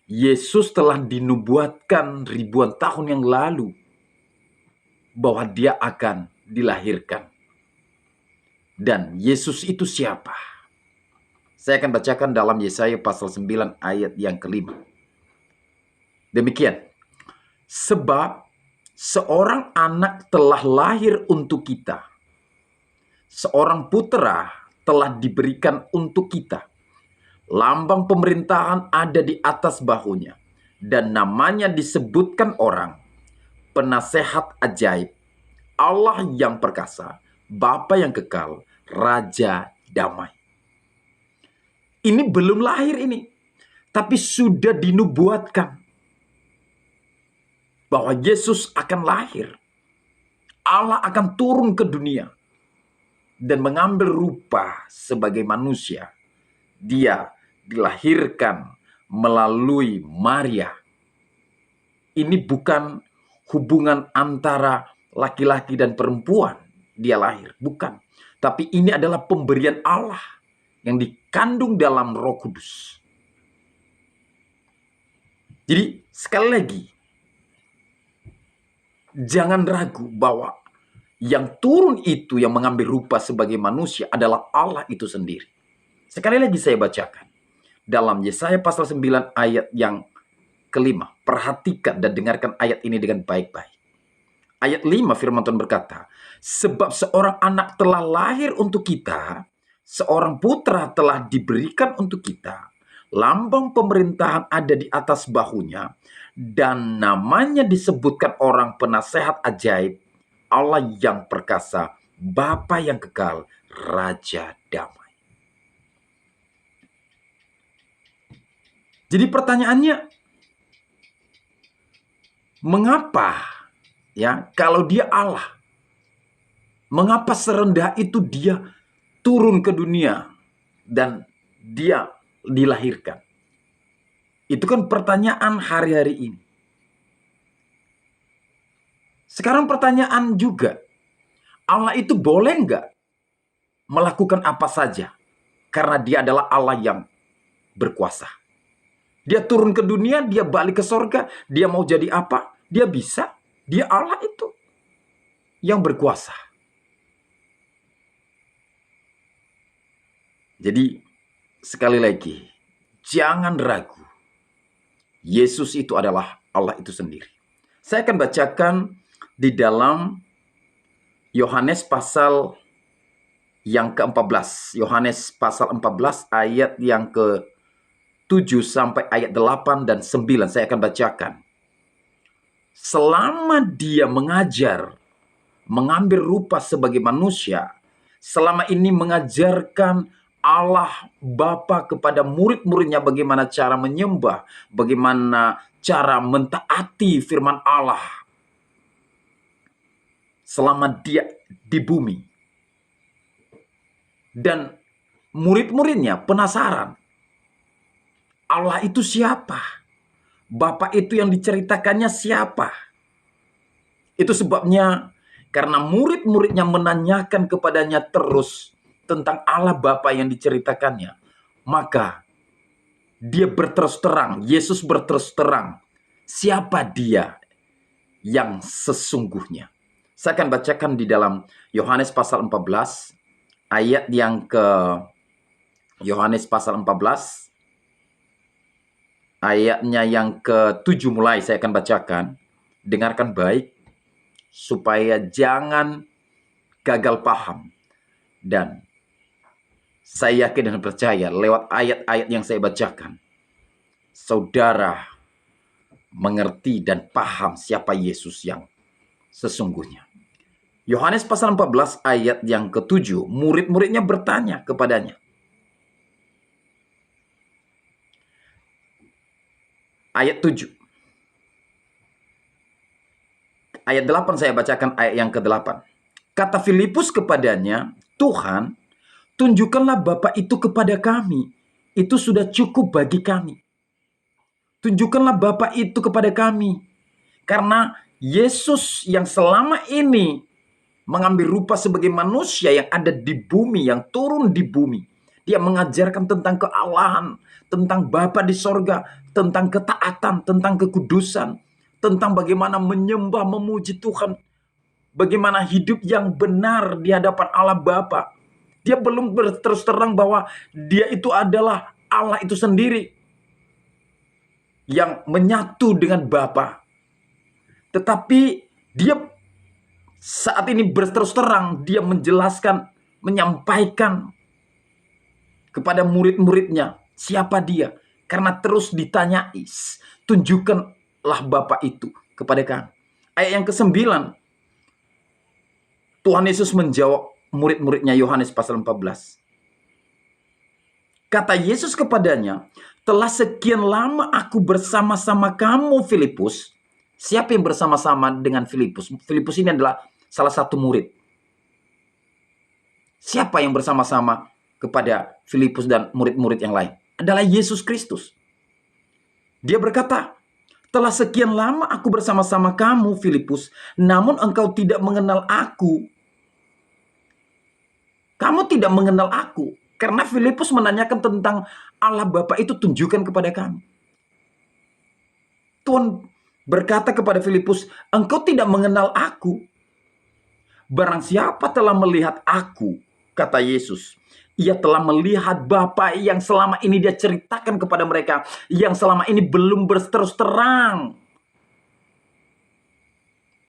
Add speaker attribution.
Speaker 1: Yesus telah dinubuatkan ribuan tahun yang lalu bahwa dia akan dilahirkan. Dan Yesus itu siapa? Saya akan bacakan dalam Yesaya pasal 9 ayat yang kelima. Demikian. Sebab seorang anak telah lahir untuk kita. Seorang putera telah diberikan untuk kita. Lambang pemerintahan ada di atas bahunya. Dan namanya disebutkan orang, Penasehat ajaib, Allah yang perkasa, Bapa yang kekal, Raja damai. Ini belum lahir ini, tapi sudah dinubuatkan bahwa Yesus akan lahir. Allah akan turun ke dunia dan mengambil rupa sebagai manusia. Dia dilahirkan melalui Maria. Ini bukan hubungan antara laki-laki dan perempuan. Dia lahir, bukan. Tapi ini adalah pemberian Allah yang dikandung dalam Roh Kudus. Jadi sekali lagi, jangan ragu bahwa yang turun itu, yang mengambil rupa sebagai manusia adalah Allah itu sendiri. Sekali lagi saya bacakan. Dalam Yesaya pasal 9 ayat yang kelima. Perhatikan dan dengarkan ayat ini dengan baik-baik. Ayat 5 firman Tuhan berkata, sebab seorang anak telah lahir untuk kita, seorang putra telah diberikan untuk kita, lambang pemerintahan ada di atas bahunya, dan namanya disebutkan orang Penasehat ajaib, Allah yang perkasa, Bapa yang kekal, Raja damai. Jadi pertanyaannya, mengapa ya kalau dia Allah, mengapa serendah itu dia turun ke dunia dan dia dilahirkan? Itu kan pertanyaan hari-hari ini. Sekarang pertanyaan juga, Allah itu boleh nggak melakukan apa saja? Karena dia adalah Allah yang berkuasa. Dia turun ke dunia, dia balik ke sorga, dia mau jadi apa? Dia bisa. Dia Allah itu yang berkuasa. Jadi sekali lagi, jangan ragu. Yesus itu adalah Allah itu sendiri. Saya akan bacakan di dalam Yohanes pasal yang ke-14. Yohanes pasal 14 ayat yang ke-7 sampai ayat 8 dan 9. Saya akan bacakan. Selama dia mengajar, mengambil rupa sebagai manusia, selama ini mengajarkan Allah Bapa kepada murid-muridnya bagaimana cara menyembah, bagaimana cara mentaati firman Allah. Selama dia di bumi. Dan murid-muridnya penasaran. Allah itu siapa? Bapa itu yang diceritakannya siapa? Itu sebabnya karena murid-muridnya menanyakan kepadanya terus tentang Allah Bapa yang diceritakannya, maka dia berterus terang, Yesus berterus terang, siapa dia yang sesungguhnya. Saya akan bacakan di dalam Yohanes pasal 14, ayat yang ke Yohanes pasal 14, ayatnya yang ke-7 mulai saya akan bacakan. Dengarkan baik, supaya jangan gagal paham. Dan saya yakin dan percaya lewat ayat-ayat yang saya bacakan, saudara mengerti dan paham siapa Yesus yang sesungguhnya. Yohanes pasal 14 ayat yang ke-7, murid-muridnya bertanya kepadanya. Ayat 7. Ayat 8 saya bacakan ayat yang ke-8. Kata Filipus kepadanya, Tuhan, tunjukkanlah Bapa itu kepada kami. Itu sudah cukup bagi kami. Tunjukkanlah Bapa itu kepada kami. Karena Yesus yang selama ini mengambil rupa sebagai manusia yang ada di bumi, yang turun di bumi. Dia mengajarkan tentang kealahan, tentang Bapa di sorga, tentang ketaatan, tentang kekudusan, tentang bagaimana menyembah, memuji Tuhan, bagaimana hidup yang benar di hadapan Allah Bapa. Dia belum berterus terang bahwa dia itu adalah Allah itu sendiri yang menyatu dengan Bapa. Tetapi dia saat ini berterus terang, dia menjelaskan, menyampaikan kepada murid-muridnya siapa dia. Karena terus ditanyai, tunjukkanlah Bapa itu kepada kami. Ayat yang ke-9, Tuhan Yesus menjawab murid-muridnya, Yohanes pasal 14. Kata Yesus kepadanya, telah sekian lama aku bersama-sama kamu, Filipus. Siapa yang bersama-sama dengan Filipus? Filipus ini adalah salah satu murid. Siapa yang bersama-sama kepada Filipus dan murid-murid yang lain? Adalah Yesus Kristus. Dia berkata, telah sekian lama aku bersama-sama kamu, Filipus, namun engkau tidak mengenal aku. Kamu tidak mengenal aku. Karena Filipus menanyakan tentang Allah Bapa itu, tunjukkan kepada kami. Tuhan berkata kepada Filipus, engkau tidak mengenal aku. Barang siapa telah melihat aku, kata Yesus, ia telah melihat Bapa yang selama ini dia ceritakan kepada mereka, yang selama ini belum berterus terang